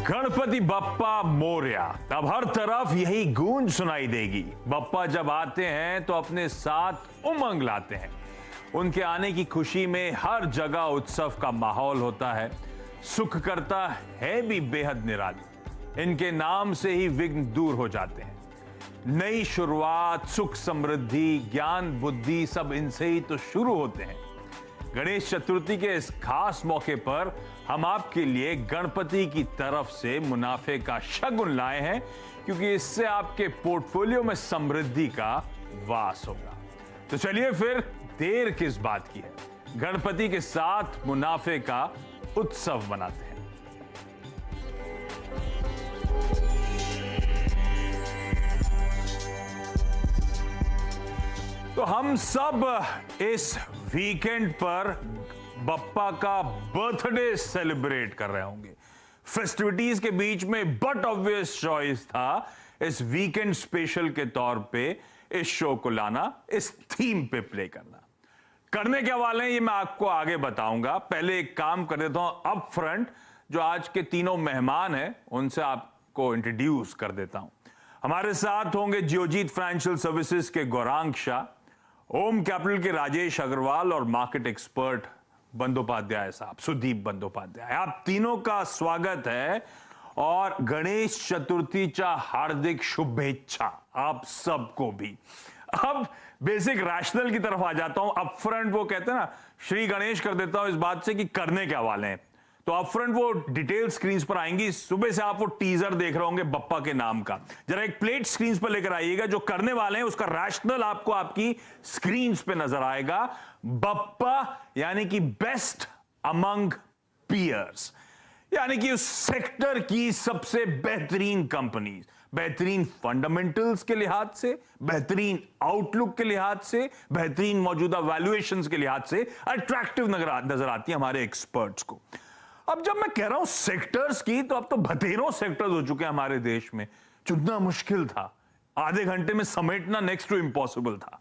गणपति बप्पा मोरया। अब हर तरफ यही गूंज सुनाई देगी। बप्पा जब आते हैं तो अपने साथ उमंग लाते हैं। उनके आने की खुशी में हर जगह उत्सव का माहौल होता है। सुख करता है भी बेहद निराली। इनके नाम से ही विघ्न दूर हो जाते हैं। नई शुरुआत, सुख, समृद्धि, ज्ञान, बुद्धि सब इनसे ही तो शुरू होते हैं। गणेश चतुर्थी के इस खास मौके पर हम आपके लिए गणपति की तरफ से मुनाफे का शगुन लाए हैं, क्योंकि इससे आपके पोर्टफोलियो में समृद्धि का वास होगा। तो चलिए फिर देर किस बात की है, गणपति के साथ मुनाफे का उत्सव मनाते हैं। तो हम सब इस वीकेंड पर बप्पा का बर्थडे सेलिब्रेट कर रहे होंगे। फेस्टिविटीज के बीच में बट ऑब्वियस चॉइस था इस वीकेंड स्पेशल के तौर पे इस शो को लाना, इस थीम पे प्ले करना। करने क्या वाले हैं ये मैं आपको आगे बताऊंगा। पहले एक काम कर देता हूं अप फ्रंट, जो आज के तीनों मेहमान हैं उनसे आपको इंट्रोड्यूस कर देता हूं। हमारे साथ होंगे जियोजीत फाइनेंशियल सर्विसेज के गौरांग शाह, ओम कैपिटल के राजेश अग्रवाल और मार्केट एक्सपर्ट बंदोपाध्याय साहब, सुदीप बंदोपाध्याय। आप तीनों का स्वागत है और गणेश चतुर्थी चा हार्दिक शुभेच्छा आप सबको भी। अब बेसिक रैशनल की तरफ आ जाता हूं। अप फ्रंट वो कहते हैं ना, श्री गणेश कर देता हूं इस बात से कि करने क्या वाले हैं। तो अप फ्रंट वो डिटेल स्क्रीन पर आएंगी। सुबह से आप वो टीजर देख रहे होंगे बप्पा के नाम का। जरा एक प्लेट स्क्रीन पर लेकर आइएगा, जो करने वाले हैं उसका रैशनल आपको आपकी स्क्रीन पे नजर आएगा। बप्पा यानी कि बेस्ट अमंग पीयर्स, यानी कि उस सेक्टर की सबसे बेहतरीन कंपनीज, बेहतरीन फंडामेंटल्स के लिहाज से, बेहतरीन आउटलुक के लिहाज से, बेहतरीन मौजूदा वैल्यूएशंस के लिहाज से अट्रैक्टिव नजर आती है हमारे एक्सपर्ट्स को। अब जब मैं कह रहा हूं सेक्टर्स की, तो अब तो बतेरों सेक्टर्स हो चुके हैं हमारे देश में। चुनना मुश्किल था, आधे घंटे में समेटना नेक्स्ट टू इम्पॉसिबल था,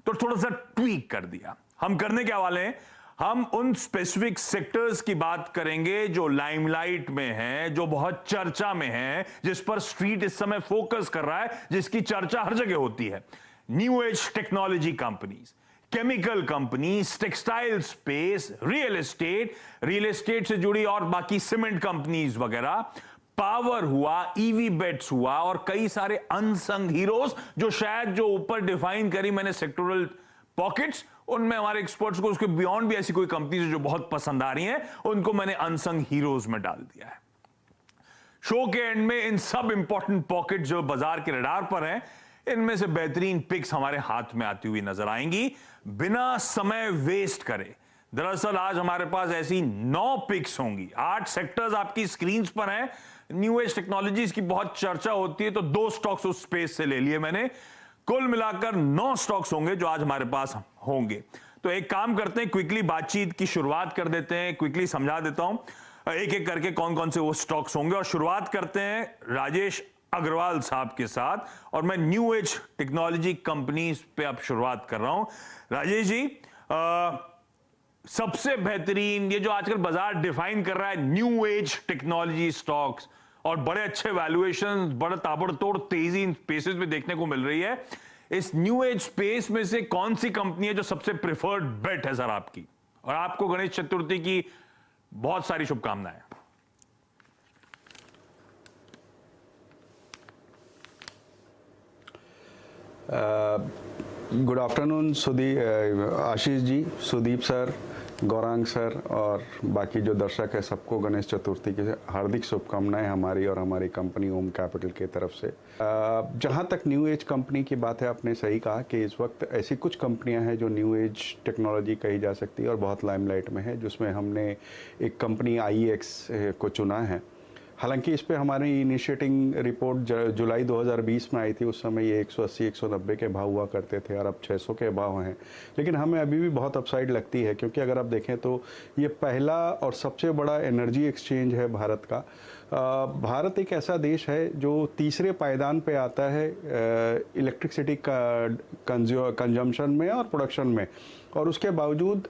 तो थोड़ा सा ट्वीक कर दिया। हम करने क्या वाले हैं, हम उन स्पेसिफिक सेक्टर्स की बात करेंगे जो लाइमलाइट में हैं, जो बहुत चर्चा में हैं, जिस पर स्ट्रीट इस समय फोकस कर रहा है, जिसकी चर्चा हर जगह होती है। New age technology companies, chemical companies, textile space, real estate से जुड़ी और बाकी सीमेंट कंपनीज वगैरह, पावर हुआ, ईवी बेट्स हुआ और कई सारे अनसंग हीरोज जो शायद जो ऊपर डिफाइन करी मैंने सेक्टोरल पॉकेट्स, उनमें हमारे एक्सपर्ट्स को उसके बियॉन्ड भी ऐसी कोई कंपनीज जो बहुत पसंद आ रही हैं, उनको मैंने अनसंग हीरोज में डाल दिया है। शो के एंड में इन सब इंपॉर्टेंट पॉकेट जो बाजार के रडार पर हैं, इनमें से बेहतरीन पिक्स हमारे हाथ में आती हुई नजर आएंगी। बिना समय वेस्ट करे, दरअसल आज हमारे पास ऐसी 9 पिक्स होंगी। 8 सेक्टर्स आपकी स्क्रीन पर हैं। न्यू एज टेक्नोलॉजीज की बहुत चर्चा होती है, तो 2 स्टॉक्स उस स्पेस से ले लिए मैंने। कुल मिलाकर 9 स्टॉक्स होंगे जो आज हमारे पास होंगे। तो एक काम करते हैं, क्विकली बातचीत की शुरुआत कर देते हैं। क्विकली समझा देता हूं एक एक करके कौन कौन से वो स्टॉक्स होंगे, और शुरुआत करते हैं राजेश अग्रवाल साहब के साथ। और मैं न्यू एज टेक्नोलॉजी कंपनीज पे अब शुरुआत कर रहा हूं। राजेश जी, सबसे बेहतरीन ये जो आजकल बाजार डिफाइन कर रहा है न्यू एज टेक्नोलॉजी स्टॉक्स, और बड़े अच्छे वैल्यूएशन, बड़ा ताबड़तोड़ तेजी इन स्पेसेस में देखने को मिल रही है। इस न्यू एज स्पेस में से कौन सी कंपनी है जो सबसे प्रेफर्ड बेट है सर आपकी? और आपको गणेश चतुर्थी की बहुत सारी शुभकामनाएं। Good afternoon Ashish ji, Sudeep sir, Gaurang sir और बाकी जो दर्शक है, सबको गणेश चतुर्थी की हार्दिक शुभकामनाएं हमारी और हमारी कंपनी ओम कैपिटल की तरफ से। जहां तक न्यू एज कंपनी की बात है, आपने सही कहा कि इस वक्त ऐसी कुछ कंपनियां हैं जो न्यू एज टेक्नोलॉजी कही जा सकती है और बहुत लाइमलाइट में है, जिसमें हमने एक कंपनी IEX को चुना है। हालांकि इस पे हमारी इनिशिएटिंग रिपोर्ट जुलाई 2020 में आई थी। उस समय ये 180-190 के भाव हुआ करते थे और अब 600 के भाव हैं। लेकिन हमें अभी भी बहुत अपसाइड लगती है, क्योंकि अगर आप देखें तो ये पहला और सबसे बड़ा एनर्जी एक्सचेंज है भारत का। भारत एक ऐसा देश है जो तीसरे पायदान पे आता है इलेक्ट्रिसिटी का कंजम्पशन में और प्रोडक्शन में। और उसके बावजूद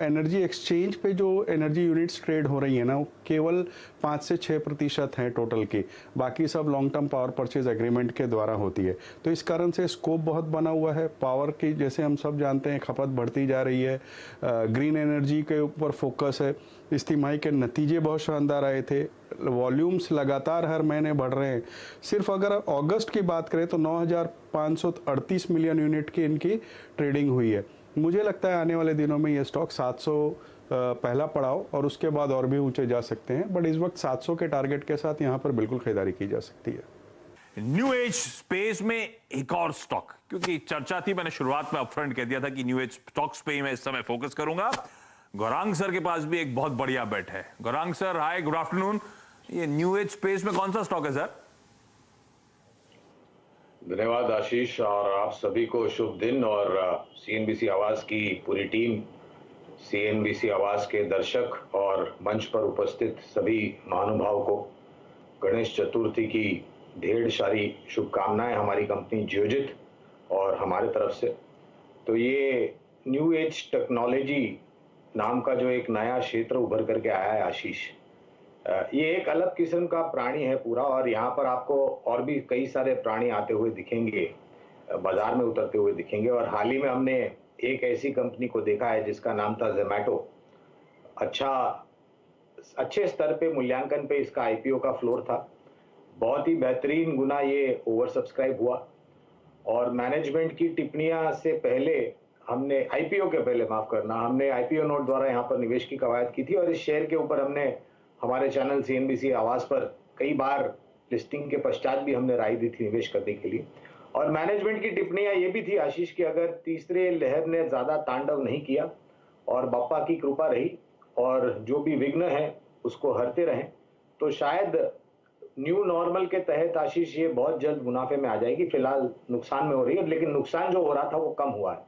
एनर्जी एक्सचेंज पे जो एनर्जी यूनिट्स ट्रेड हो रही है ना, वो केवल 5 से 6% हैं टोटल की, बाकी सब long term power purchase agreement के द्वारा होती है। तो इस कारण से स्कोप बहुत बना हुआ है। पावर की जैसे हम सब जानते हैं खपत बढ़ती जा रही है, ग्रीन एनर्जी के ऊपर फोकस है। इस तिमाही के नतीजे बहुत शानदार आए थे, वॉल्यूम्स लगातार हर महीने बढ़ रहे हैं। सिर्फ अगर अगस्त की बात करें तो 9,538 मिलियन यूनिट की इनकी ट्रेडिंग हुई है। मुझे लगता है आने वाले दिनों में ये स्टॉक 700 पहला पड़ाव और उसके बाद और भी ऊंचे जा सकते हैं, बट इस वक्त 700 के टारगेट के साथ यहाँ पर बिल्कुल खरीदारी की जा सकती है। न्यू एज स्पेस में एक और स्टॉक, क्योंकि चर्चा थी, मैंने शुरुआत में अपफ्रंट कह दिया था कि न्यू एज स्टॉक्स पे ही मैं इस समय फोकस करूंगा। गौरांग सर के पास भी एक बहुत बढ़िया बेट है। गौरांग सर, हाय, गुड आफ्टरनून। ये न्यू एज स्पेस में कौन सा स्टॉक है सर? धन्यवाद आशीष, और आप सभी को शुभ दिन। और सीएनबीसी आवाज की पूरी टीम, सीएनबीसी आवाज के दर्शक और मंच पर उपस्थित सभी महानुभाव को गणेश चतुर्थी की ढेर सारी शुभकामनाएं हमारी कंपनी जियोजित और हमारे तरफ से। तो ये न्यू एज टेक्नोलॉजी नाम का जो एक नया क्षेत्र उभर करके आया है आशीष, ये एक अलग किस्म का प्राणी है पूरा, और यहाँ पर आपको और भी कई सारे प्राणी आते हुए दिखेंगे, बाजार में उतरते हुए दिखेंगे। और हाल ही में हमने एक ऐसी कंपनी को देखा है जिसका नाम था जोमैटो। अच्छे स्तर पे मूल्यांकन पे इसका आईपीओ का फ्लोर था, बहुत ही बेहतरीन गुना ये ओवर सब्सक्राइब हुआ। और मैनेजमेंट की टिप्पणियां से पहले हमने आईपीओ के पहले, माफ करना, हमने आईपीओ नोट द्वारा यहाँ पर निवेश की कवायद की थी, और इस शेयर के ऊपर हमने हमारे चैनल सीएनबीसी आवाज पर कई बार लिस्टिंग के पश्चात भी हमने राय दी थी निवेश करने के लिए। और मैनेजमेंट की टिप्पणियां ये भी थी आशीष कि अगर तीसरे लहर ने ज्यादा तांडव नहीं किया और बप्पा की कृपा रही और जो भी विघ्न है उसको हरते रहें, तो शायद न्यू नॉर्मल के तहत आशीष ये बहुत जल्द मुनाफे में आ जाएगी। फिलहाल नुकसान में हो रही है, लेकिन नुकसान जो हो रहा था वो कम हुआ है।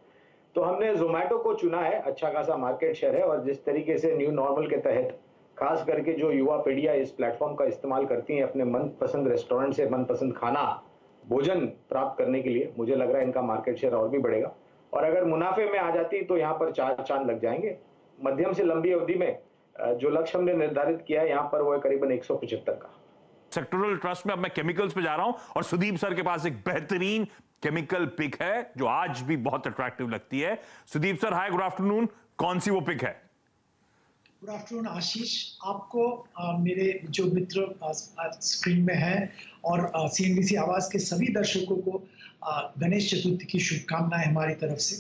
तो हमने जोमैटो को चुना है, अच्छा खासा मार्केट शेयर है, और जिस तरीके से न्यू नॉर्मल के तहत खास करके जो युवा पीढ़ियां इस प्लेटफॉर्म का इस्तेमाल करती हैं अपने मनपसंद रेस्टोरेंट से मनपसंद खाना भोजन प्राप्त करने के लिए, मुझे लग रहा है इनका मार्केट शेयर और भी बढ़ेगा। और अगर मुनाफे में आ जाती तो यहाँ पर 4 चांद लग जाएंगे। मध्यम से लंबी अवधि में जो लक्ष्य हमने निर्धारित किया है यहाँ पर वो है करीबन 175 का। सेक्टोरल ट्रस्ट में अब मैं केमिकल्स पे जा रहा हूं, और सुदीप सर के पास एक बेहतरीन केमिकल पिक है जो आज भी बहुत अट्रैक्टिव लगती है। सुदीप सर, हाय, गुड आफ्टरनून। कौन सी वो पिक है? गुड आफ्टरनून आशीष, आपको मेरे जो मित्र स्क्रीन में हैं और सीएनबीसी आवाज के सभी दर्शकों को गणेश चतुर्थी की शुभकामनाएं हमारी तरफ से।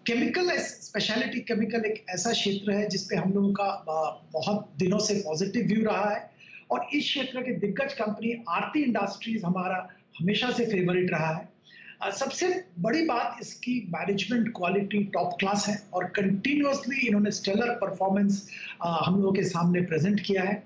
केमिकल, स्पेशलिटी केमिकल एक ऐसा क्षेत्र है जिसपे हम लोगों का बहुत दिनों से पॉजिटिव व्यू रहा है, और इस क्षेत्र के दिग्गज कंपनी आरती इंडस्ट्रीज हमारा हमेशा से फेवरेट रहा है। सबसे बड़ी बात, इसकी मैनेजमेंट क्वालिटी टॉप क्लास है और कंटिन्यूअसली इन्होंने स्टेलर परफॉर्मेंस हम लोगों के सामने प्रेजेंट किया है।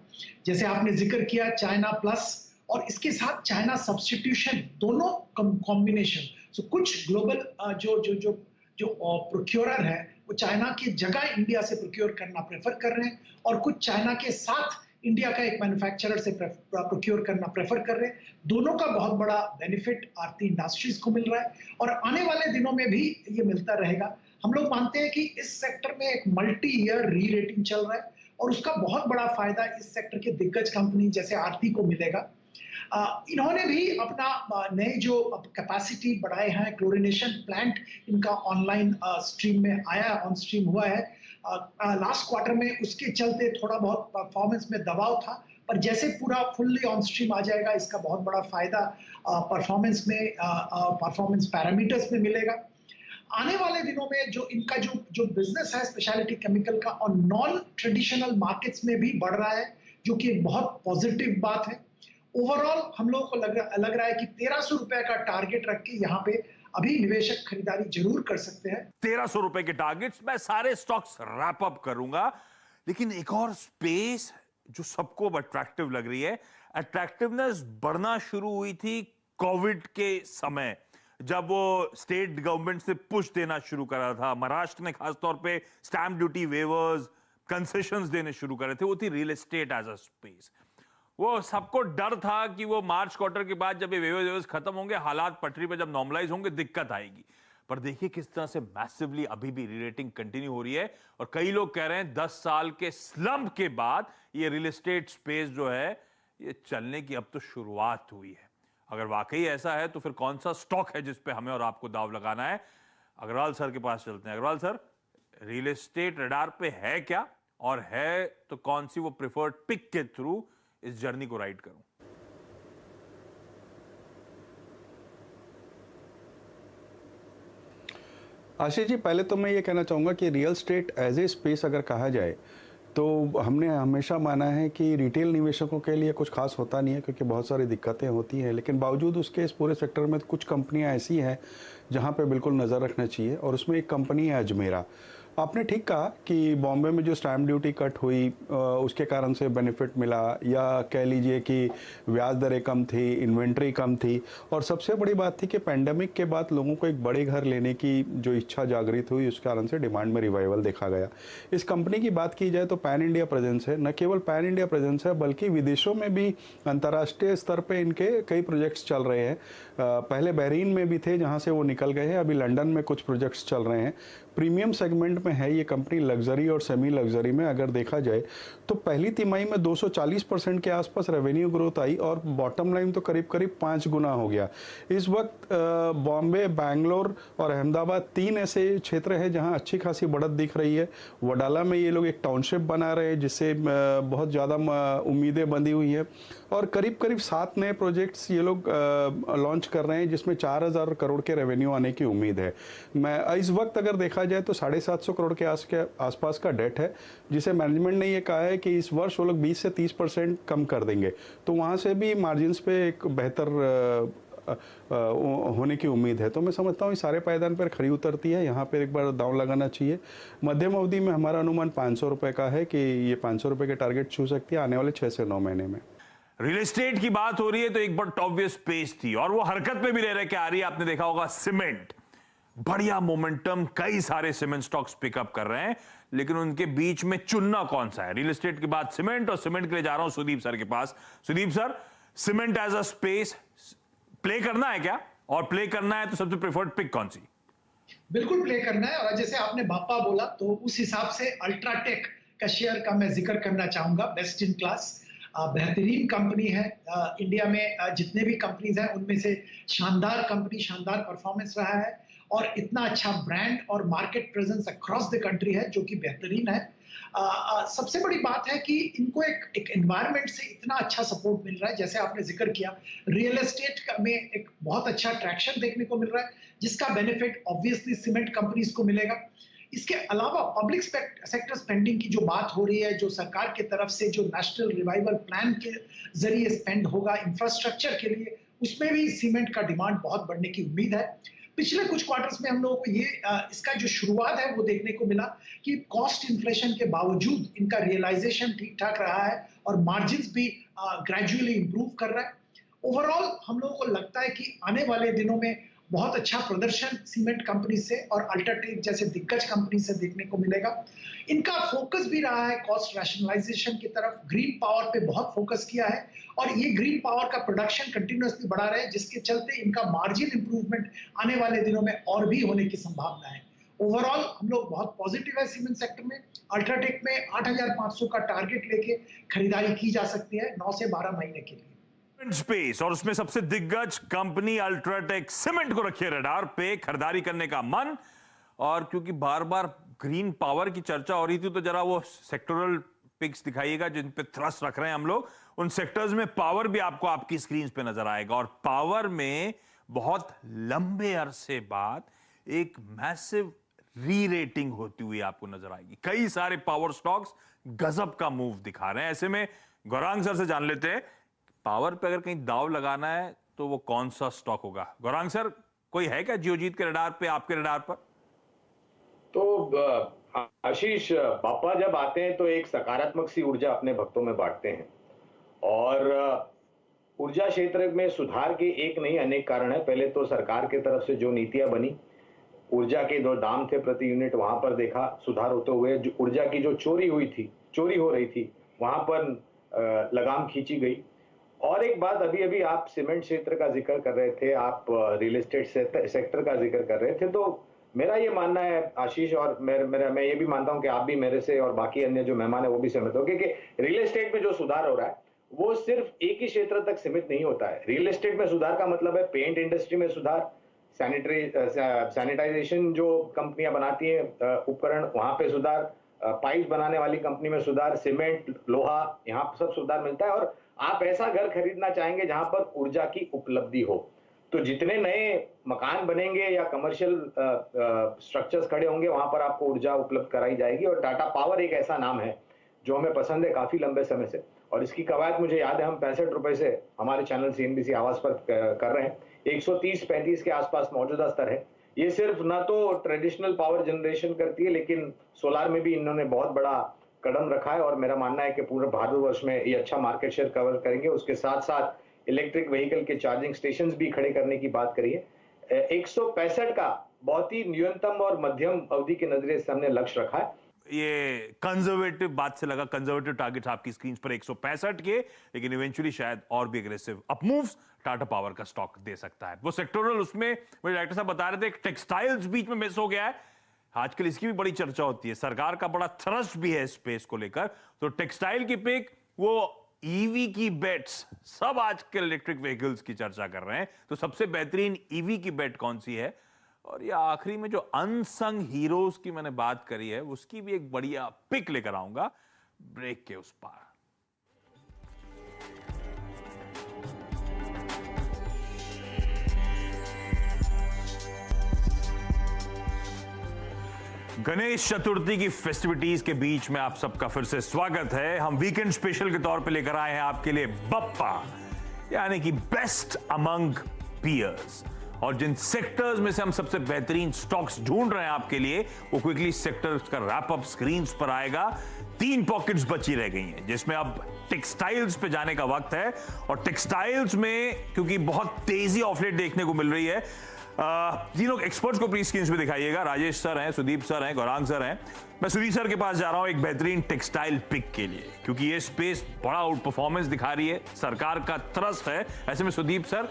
जैसे आपने जिक्र किया चाइना प्लस और इसके साथ चाइना सब्स्टिट्यूशन, दोनों कॉम्बिनेशन। सो कुछ ग्लोबल जो प्रोक्योरर है वो चाइना की जगह इंडिया से प्रोक्योर करना प्रेफर कर रहे हैं, और कुछ चाइना के साथ इंडिया का एक मैन्युफैक्चरर से प्रोक्योर करना प्रेफर कर रहे हैं। दोनों का बहुत बड़ा बेनिफिट आरती इंडस्ट्रीज को मिल रहा है, और आने वाले दिनों में भी ये मिलता रहेगा। हम लोग मानते हैं कि इस सेक्टर में एक मल्टी ईयर री रेटिंग चल रहा है, और उसका बहुत बड़ा फायदा इस सेक्टर के दिग्गज कंपनी जैसे आरती को मिलेगा। इन्होंने भी अपना नए जो कैपेसिटी बढ़ाए हैं, क्लोरिनेशन प्लांट इनका ऑनलाइन स्ट्रीम में आया, ऑन स्ट्रीम हुआ है लास्ट क्वार्टर में। उसके चलते थोड़ा बहुत परफॉर्मेंस में दबाव था, पर जैसे पूरा फुल्ली ऑन स्ट्रीम आ जाएगा इसका बहुत बड़ा फायदा परफॉर्मेंस में, परफॉर्मेंस पैरामीटर्स में मिलेगा। आने वाले दिनों में जो इनका जो बिजनेस है स्पेशलिटी केमिकल का, और नॉन ट्रेडिशनल मार्केट्स में भी बढ़ रहा है, जो कि बहुत पॉजिटिव बात है। ओवरऑल हम लोगों को लग रहा है कि 1300 रुपए का टारगेट रख के यहाँ पे अभी निवेशक खरीदारी जरूर कर सकते हैं। 1300 रुपए के टारगेट्स, मैं सारे स्टॉक्स रैप अप करूंगा, लेकिन एक और स्पेस जो सबको अट्रैक्टिव लग रही है। अट्रैक्टिवनेस बढ़ना शुरू हुई थी कोविड के समय, जब वो स्टेट गवर्नमेंट से पुश देना शुरू करा था। महाराष्ट्र ने खासतौर पे स्टैंप ड्यूटी वेवर्स, कंसेशंस देने शुरू करे थे। वो थी real estate as a space. वो सबको डर था कि वो मार्च क्वार्टर के बाद जब ये वेवर्स खत्म होंगे, हालात पटरी पे जब नॉर्मलाइज होंगे, दिक्कत आएगी। पर देखिए किस तरह से मैसिवली अभी भी रीरेटिंग कंटिन्यू हो रही है और कई लोग कह रहे हैं 10 साल के स्लम्प के बाद ये रियल एस्टेट स्पेस जो है ये चलने की अब तो शुरुआत हुई है। अगर वाकई ऐसा है तो फिर कौन सा स्टॉक है जिस पे हमें और आपको दाव लगाना है? अग्रवाल सर के पास चलते हैं। Agarwal sir, real estate radar पे है क्या, और है तो कौन सी वो प्रिफर्ड पिक के थ्रू इस जर्नी को राइड करूं? आशीष जी, पहले तो मैं ये कहना चाहूँगा कि real estate as a space अगर कहा जाए तो हमने हमेशा माना है कि रिटेल निवेशकों के लिए कुछ खास होता नहीं है, क्योंकि बहुत सारी दिक्कतें होती हैं, लेकिन बावजूद उसके इस पूरे सेक्टर में कुछ कंपनियां ऐसी हैं जहां पे बिल्कुल नज़र रखना चाहिए, और उसमें एक कंपनी है अजमेरा। आपने ठीक कहा कि बॉम्बे में जो स्टैम्प ड्यूटी कट हुई उसके कारण से बेनिफिट मिला, या कह लीजिए कि ब्याज दरें कम थी, इन्वेंट्री कम थी, और सबसे बड़ी बात थी कि पेंडेमिक के बाद लोगों को एक बड़े घर लेने की जो इच्छा जागृत हुई, उस कारण से डिमांड में रिवाइवल देखा गया। इस कंपनी की बात की जाए तो पैन इंडिया प्रेजेंस है, न केवल पैन इंडिया प्रेजेंस है बल्कि विदेशों में भी अंतर्राष्ट्रीय स्तर पर इनके कई प्रोजेक्ट्स चल रहे हैं। पहले बहरीन में भी थे जहाँ से वो निकल गए हैं, अभी लंदन में कुछ प्रोजेक्ट्स चल रहे हैं। प्रीमियम सेगमेंट में है ये कंपनी, लग्जरी और सेमी लग्जरी में अगर देखा जाए तो पहली तिमाही में 240% के आसपास रेवेन्यू ग्रोथ आई, और बॉटम लाइन तो करीब करीब 5 गुना हो गया। इस वक्त बॉम्बे, बैंगलोर और अहमदाबाद 3 ऐसे क्षेत्र हैं जहां अच्छी खासी बढ़त दिख रही है। वडाला में ये लोग एक टाउनशिप बना रहे हैं जिससे बहुत ज़्यादा उम्मीदें बंधी हुई हैं, और करीब करीब 7 नए प्रोजेक्ट्स ये लोग लॉन्च कर रहे हैं जिसमें 4000 करोड़ के रेवेन्यू आने की उम्मीद है। मैं इस वक्त अगर देखा जाए तो 750 करोड़ के आसपास का डेट है, जिसे मैनेजमेंट ने ये कहा है कि इस वर्ष वो लोग 20 से 30% कम कर देंगे, तो वहाँ से भी मार्जिन्स पे एक बेहतर होने की उम्मीद है। तो मैं समझता हूँ इस सारे पायदान पर खरी उतरती है, यहाँ पर एक बार दांव लगाना चाहिए। मध्यम अवधि में हमारा अनुमान 500 रुपये का है कि ये 500 रुपये के टारगेट छू सकती है आने वाले 6 से 9 महीने में। रियल एस्टेट की बात हो रही है तो एक बट ऑब्वियस स्पेस थी और वो हरकत में भी रह के आ रही है। आपने देखा होगा सीमेंट, बढ़िया मोमेंटम, कई सारे सीमेंट स्टॉक्स पिकअप कर रहे हैं, लेकिन उनके बीच में चुनना कौन सा है? रियल एस्टेट के बाद सीमेंट, और सीमेंट के लिए जा रहा हूं सुदीप सर के पास। Sudeep sir, cement as a space play करना है क्या, और प्ले करना है तो सबसे प्रेफर्ड पिक कौन सी? बिल्कुल प्ले करना है, और जैसे आपने बापा बोला तो उस हिसाब से अल्ट्राटेक का शेयर का मैं जिक्र करना चाहूंगा। बेस्ट इन क्लास, बेहतरीन कंपनी है। इंडिया में जितने भी कंपनीज हैं उनमें से शानदार कंपनी, शानदार परफॉर्मेंस रहा है, और इतना अच्छा ब्रांड और market presence across the country है जो कि बेहतरीन है। सबसे बड़ी बात है कि इनको एक एनवायरनमेंट से इतना अच्छा सपोर्ट मिल रहा है, जैसे आपने जिक्र किया, रियल एस्टेट में एक बहुत अच्छा ट्रैक्शन देखने को मिल रहा है, जिसका बेनिफिट ऑब्वियसली सीमेंट कंपनीज को मिलेगा। इसके अलावा पब्लिक सेक्टर स्पेंडिंग की जो बात हो रही है, जो सरकार की तरफ से जो नेशनल रिवाइवल प्लान के जरिए स्पेंड होगा इंफ्रास्ट्रक्चर के लिए, उसमें भी सीमेंट का डिमांड बहुत बढ़ने की उम्मीद है। पिछले कुछ क्वार्टर्स में हम लोगों को ये इसका जो शुरुआत है वो देखने को मिला कि कॉस्ट इन्फ्लेशन के बावजूद इनका रियलाइजेशन ठीक ठाक रहा है, और मार्जिन्स भी ग्रेजुअली इंप्रूव कर रहा है। ओवरऑल हम लोगों को लगता है कि आने वाले दिनों में बहुत अच्छा प्रदर्शन सीमेंट कंपनी से और अल्ट्राटेक जैसे दिग्गज कंपनी से देखने को मिलेगा। इनका फोकस भी रहा है कॉस्ट रैशनलाइजेशन की तरफ, ग्रीन पावर पे बहुत फोकस किया है, और ये ग्रीन पावर का प्रोडक्शन कंटिन्यूअसली बढ़ा रहे हैं, जिसके चलते इनका मार्जिन इंप्रूवमेंट आने वाले दिनों में और भी होने की संभावना है। ओवरऑल हम लोग बहुत पॉजिटिव है सीमेंट सेक्टर में। अल्ट्राटेक में 8500 का टारगेट लेके खरीदारी की जा सकती है 9 से 12 महीने के लिए। स्पेस, और उसमें सबसे दिग्गज कंपनी अल्ट्राटेक सीमेंट को रखिए रडार पे, खरीदारी करने का मन। और क्योंकि बार बार ग्रीन पावर की चर्चा हो रही थी, तो जरा वो सेक्टोरल पिक्स दिखाइएगा जिन पे थ्रस्ट रख रहे हैं हम लोग। उन सेक्टर्स में पावर भी आपको आपकी स्क्रीन पे नजर आएगा, और पावर में बहुत लंबे अरसे बाद एक मैसिव री रेटिंग होती हुई आपको नजर आएगी। कई सारे पावर स्टॉक्स गजब का मूव दिखा रहे हैं। ऐसे में गौरांग सर से जान लेते हैं, पावर पे अगर कहीं दाव लगाना है तो वो कौन सा स्टॉक होगा? गौरांग सर, कोई है क्या जियोजीत के रडार पे, आपके रडार पर? तो आशीष, बापा जब आते हैं तो एक सकारात्मक सी ऊर्जा अपने भक्तों में बांटते हैं, और ऊर्जा क्षेत्र में सुधार के एक नहीं अनेक कारण है। पहले तो सरकार की तरफ से जो नीतियां बनी, ऊर्जा के जो दाम थे प्रति यूनिट, वहां पर देखा सुधार होते हुए। जो ऊर्जा की जो चोरी हो रही थी, वहां पर लगाम खींची गई, और एक बात, अभी अभी आप सीमेंट क्षेत्र का जिक्र कर रहे थे, आप रियल एस्टेट सेक्टर का जिक्र कर रहे थे, तो मेरा ये मानना है आशीष, और मैं ये भी मानता हूं कि आप भी मेरे से और बाकी अन्य जो मेहमान है वो भी सहमत होंगे कि रियल एस्टेट में जो सुधार हो रहा है वो सिर्फ एक ही क्षेत्र तक सीमित नहीं होता है। रियल एस्टेट में सुधार का मतलब है पेंट इंडस्ट्री में सुधार, सैनिटाइजेशन जो कंपनियां बनाती हैं उपकरण, वहां पे सुधार, पाइप बनाने वाली कंपनी में सुधार, सीमेंट, लोहा, यहाँ सब सुधार मिलता है। और आप ऐसा घर खरीदना चाहेंगे जहां पर ऊर्जा की उपलब्धि हो, तो जितने नए मकान बनेंगे या कमर्शियल स्ट्रक्चर्स खड़े होंगे वहां पर आपको ऊर्जा उपलब्ध कराई जाएगी। और टाटा पावर एक ऐसा नाम है जो हमें पसंद है काफी लंबे समय से, और इसकी कवायद मुझे याद है हम 65 रुपए से हमारे चैनल सीएनबीसी आवाज पर कर रहे हैं। 130-35 के आसपास मौजूदा स्तर है। ये सिर्फ ना तो ट्रेडिशनल पावर जनरेशन करती है, लेकिन सोलार में भी इन्होंने बहुत बड़ा कदम रखा है, और मेरा मानना है कि पूरे भारतवर्ष में ये अच्छा मार्केट शेयर कवर करेंगे। उसके साथ साथ इलेक्ट्रिक व्हीकल के चार्जिंग स्टेशन भी खड़े करने की बात करिए। 165 का बहुत ही न्यूनतम और मध्यम अवधि के नजरिए से हमने लक्ष्य रखा है। ये कंजर्वेटिव बात से लगा, कंजर्वेटिव टारगेट्स आपकी स्क्रीन पर 165 के, लेकिन इवेंचुअली शायद और भी एग्रेसिव अपमूव्स टाटा पावर का स्टॉक दे सकता है। वो सेक्टोरल, उसमें मुझे डायरेक्टर साहब बता रहे थे टेक्सटाइल्स बीच में मिस हो गया है, आजकल इसकी भी बड़ी चर्चा होती है, सरकार का बड़ा थ्रस्ट भी है स्पेस को लेकर, तो टेक्सटाइल की पिक, वो ईवी की बेट्स, सब आजकल इलेक्ट्रिक व्हीकल्स की चर्चा कर रहे हैं, तो सबसे बेहतरीन ईवी की बेट कौन सी है? और ये आखिरी में जो अनसंग हीरोज की मैंने बात करी है उसकी भी एक बढ़िया पिक लेकर आऊंगा ब्रेक के उस पार। गणेश चतुर्थी की फेस्टिविटीज के बीच में आप सबका फिर से स्वागत है। हम वीकेंड स्पेशल के तौर पे लेकर आए हैं आपके लिए बप्पा, यानी कि बेस्ट अमंग पीयर्स। और जिन सेक्टर्स में से हम सबसे बेहतरीन स्टॉक्स ढूंढ रहे हैं आपके लिए, वो क्विकली सेक्टर्स का रैप अप स्क्रीन पर आएगा। 3 पॉकेट्स बची रह गई हैं, जिसमें अब टेक्सटाइल्स पे जाने का वक्त है। और टेक्सटाइल्स में क्योंकि बहुत तेजी ऑफ लेट देखने को मिल रही है, तीनों एक्सपर्ट्स को प्लीज स्क्रीन पे दिखाइएगा। राजेश सर हैं, सुदीप सर हैं, गौरांग सर हैं। मैं सुदीप सर के पास जा रहा हूं एक बेहतरीन टेक्सटाइल पिक के लिए, क्योंकि ये स्पेस बड़ा आउट परफॉर्मेंस दिखा रही है, सरकार का थ्रस्ट है। ऐसे में सुदीप सर,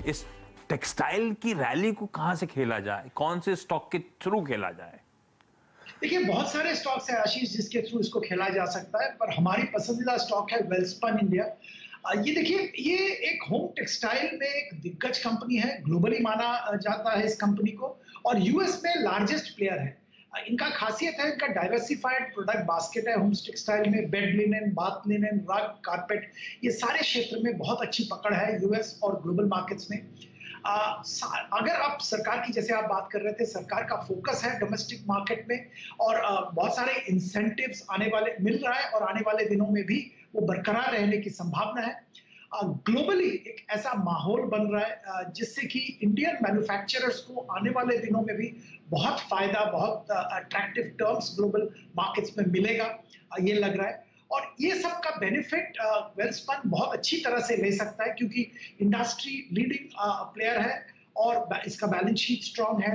इस टेक्सटाइल की रैली को कहां से खेला जाए, कौन से स्टॉक के थ्रू खेला जाए? देखिए, बहुत सारे स्टॉक्स हैं आशीष जिसके थ्रू इसको खेला जा सकता है, पर हमारी पसंदीदा स्टॉक है वेल्सपन इंडिया। ये देखिए, ये एक होम टेक्सटाइल में एक दिग्गज कंपनी है, ग्लोबली माना जाता है इस कंपनी को, और यूएस में लार्जेस्ट प्लेयर है। इनका खासियत है, इनका डाइवर्सिफाइड प्रोडक्ट बास्केट है होम टेक्सटाइल में। बेड लिनेन, बाथ लिनेन, रग, कारपेट, ये सारे क्षेत्र में बहुत अच्छी पकड़ है यूएस और ग्लोबल मार्केट्स में। अगर आप सरकार की, जैसे आप बात कर रहे थे, सरकार का फोकस है डोमेस्टिक मार्केट में, और बहुत सारे इंसेंटिव्स आने वाले मिल रहा है, और आने वाले दिनों में भी वो बरकरार रहने की संभावना है। ग्लोबली एक ऐसा माहौल बन रहा है जिससे कि इंडियन मैन्युफैक्चरर्स को आने वाले दिनों में भी बहुत फायदा, बहुत अट्रैक्टिव टर्म्स ग्लोबल मार्केट्स में मिलेगा, ये लग रहा है। और ये सब का बेनिफिट वेल्सपन बहुत अच्छी तरह से ले सकता है, क्योंकि इंडस्ट्री लीडिंग प्लेयर है और इसका बैलेंस शीट स्ट्रांग है,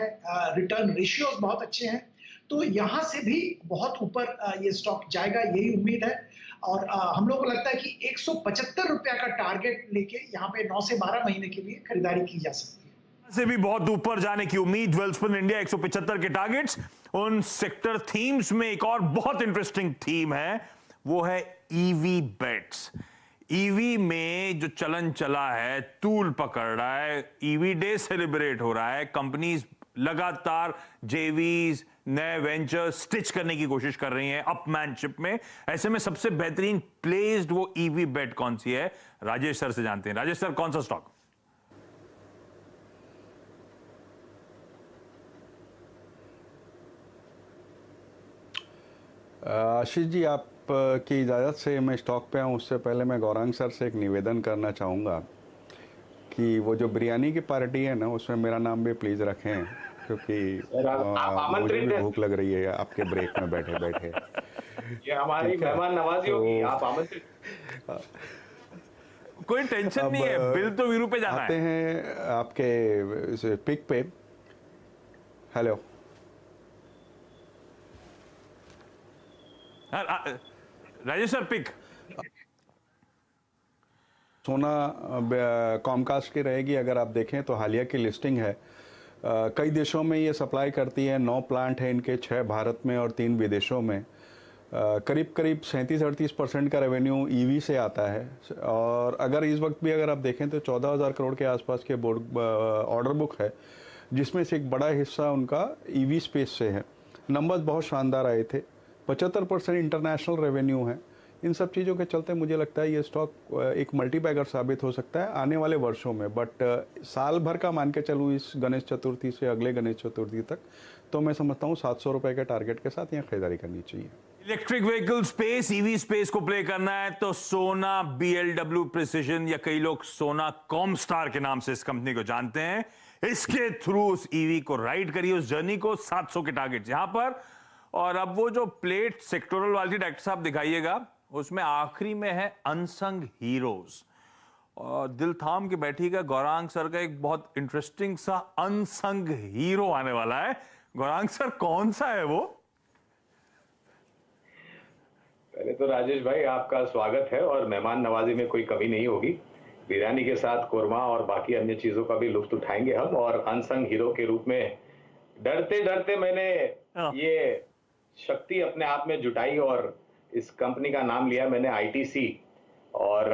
रिटर्न रेशियोज बहुत अच्छे हैं, तो यहाँ से भी बहुत ऊपर ये स्टॉक जाएगा, यही उम्मीद है। और हम लोगों को लगता है कि 175 रुपया का टारगेट लेके यहाँ पे 9 से 12 महीने के लिए खरीदारी की जा सकती है। से भी बहुत ऊपर जाने की उम्मीद वेल्सपन इंडिया 175 के टारगेट्स। उन सेक्टर थीम्स में एक और बहुत इंटरेस्टिंग थीम है, वो है ईवी बेट्स। ईवी में जो चलन चला है, तूल पकड़ रहा है, ईवी डे सेलिब्रेट हो रहा है, कंपनीज लगातार जेवीज, नए वेंचर स्टिच करने की कोशिश कर रही हैं अपमैनशिप में। ऐसे में सबसे बेहतरीन प्लेस्ड वो ईवी बेट कौन सी है, राजेश सर से जानते हैं। राजेश सर, कौन सा स्टॉक? आशीष जी, आप की इजाज़त से मैं स्टॉक पे आऊँ उससे पहले मैं गौरांग सर से एक निवेदन करना चाहूँगा कि वो जो बिरयानी की पार्टी है ना, उसमें मेरा नाम भी प्लीज़ रखें, क्योंकि मुझे भी भूख लग रही है आपके ब्रेक में बैठे बैठे। ये हमारी मेहमान नवाजी होगी, आप आमंत्रित। कोई टेंशन नहीं है, बिल तो वीरू पे जाना है। आते हैं आपके पिक पे। Hello, Rajesh sir, pick. Sona Comstar की रहेगी। अगर आप देखें तो हालिया की लिस्टिंग है, कई देशों में ये सप्लाई करती है। 9 प्लांट हैं इनके, 6 भारत में और 3 विदेशों में। करीब करीब 37-38% का रेवेन्यू ईवी से आता है। और अगर इस वक्त भी अगर आप देखें तो 14,000 करोड़ के आसपास के बोर्ड ऑर्डर बुक है, जिसमें से एक बड़ा हिस्सा उनका ईवी स्पेस से है। नंबर्स बहुत शानदार आए थे। 75% इंटरनेशनल रेवेन्यू है। इन सब चीज़ों के चलते मुझे लगता है ये स्टॉक एक मल्टीबैगर साबित हो सकता है आने वाले वर्षों में। बट साल भर का मान के चलूँ इस गणेश चतुर्थी से अगले गणेश चतुर्थी तक, तो मैं समझता हूँ 700 रुपये के टारगेट के साथ यहाँ खरीदारी करनी चाहिए। Electric vehicle space, EV space को प्ले करना है तो सोना BLW प्रिसिजन, या कई लोग सोना कॉमस्टार के नाम से इस कंपनी को जानते हैं, इसके थ्रू उस ईवी को राइड करिए, उस जर्नी को। 700 के टारगेट यहां पर। और अब वो जो प्लेट सेक्टोरल वाली डॉक्टर साहब दिखाइएगा, उसमें आखिरी में है अनसंग हीरोज। और दिल थाम के बैठिएगा, गौरांग सर का एक बहुत इंटरेस्टिंग सा अनसंग हीरो आने वाला है। गौरांग सर, कौन सा है वो? पहले तो राजेश भाई आपका स्वागत है, और मेहमान नवाजी में कोई कमी नहीं होगी। बिरयानी के साथ कोरमा और बाकी अन्य चीजों का भी लुत्फ उठाएंगे हम। और अनसंग हीरो के रूप में डरते डरते मैंने ये शक्ति अपने आप में जुटाई और इस कंपनी का नाम लिया मैंने ITC। और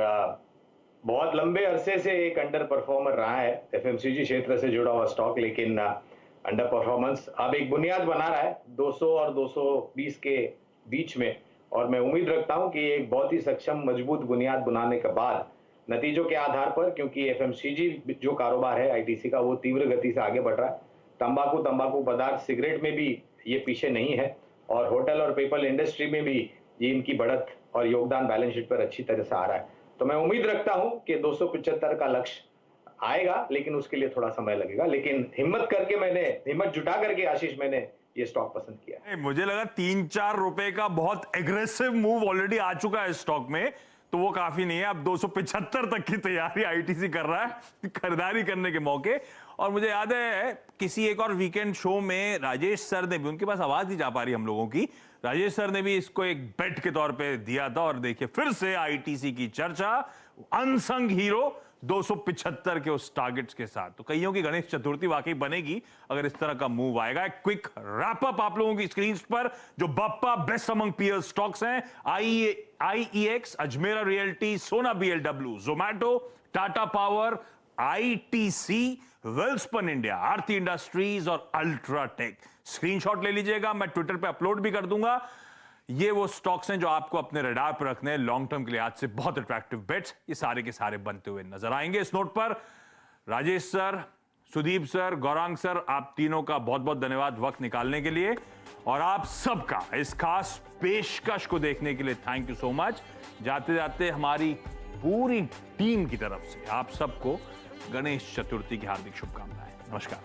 बहुत लंबे अरसे से एक अंडर परफॉर्मर रहा है, FMCG क्षेत्र से जुड़ा हुआ स्टॉक, लेकिन अंडर परफॉर्मेंस अब एक बुनियाद बना रहा है 200 और 220 के बीच में। और मैं उम्मीद रखता हूं कि एक बहुत ही सक्षम मजबूत बुनियाद बनाने के बाद नतीजों के आधार पर, क्योंकि FMCG जो कारोबार है ITC का, वो तीव्र गति से आगे बढ़ रहा है। तंबाकू पदार्थ, सिगरेट में भी ये पीछे नहीं है, और होटल और पेपर इंडस्ट्री में भी ये इनकी बढ़त और योगदान बैलेंस शीट पर अच्छी तरह से आ रहा है। तो मैं उम्मीद रखता हूं कि 275 का लक्ष्य आएगा, लेकिन उसके लिए थोड़ा समय लगेगा। लेकिन हिम्मत जुटा करके आशीष मैंने ये स्टॉक पसंद किया। मुझे लगा 3-4 रुपए का बहुत एग्रेसिव मूव ऑलरेडी आ चुका है स्टॉक में, तो वो काफी नहीं है। अब 275 तक की तैयारी ITC कर रहा है खरीदारी करने के मौके। और मुझे याद है किसी एक और वीकेंड शो में राजेश सर ने भी, उनके पास आवाज नहीं जा पा रही हम लोगों की, राजेश सर ने भी इसको एक बेट के तौर पे दिया था। और देखिए फिर से ITC की चर्चा, अनसंग हीरो 275 के उस टारगेट्स के साथ। तो कईयों की गणेश चतुर्थी वाकई बनेगी अगर इस तरह का मूव आएगा। एक क्विक रैप अप आप लोगों की स्क्रीन पर, जो Bappa best among peer stocks हैं: IEX, Ajmera realty, Sona BLW, Zomato, Tata power, ITC, Welspun India, Aarti industries और अल्ट्राटेक। स्क्रीनशॉट ले लीजिएगा, मैं ट्विटर पे अपलोड भी कर दूंगा। ये वो स्टॉक्स हैं जो आपको अपने रडार पर रखने हैं लॉन्ग टर्म के लिए। आज से बहुत अट्रैक्टिव बेट्स ये सारे के सारे बनते हुए नजर आएंगे। इस नोट पर Rajesh sir, Sudeep sir, Gaurang sir, आप तीनों का बहुत बहुत धन्यवाद वक्त निकालने के लिए, और आप सबका इस खास पेशकश को देखने के लिए थैंक यू सो मच। जाते जाते हमारी पूरी टीम की तरफ से आप सबको गणेश चतुर्थी की हार्दिक शुभकामनाएं। नमस्कार।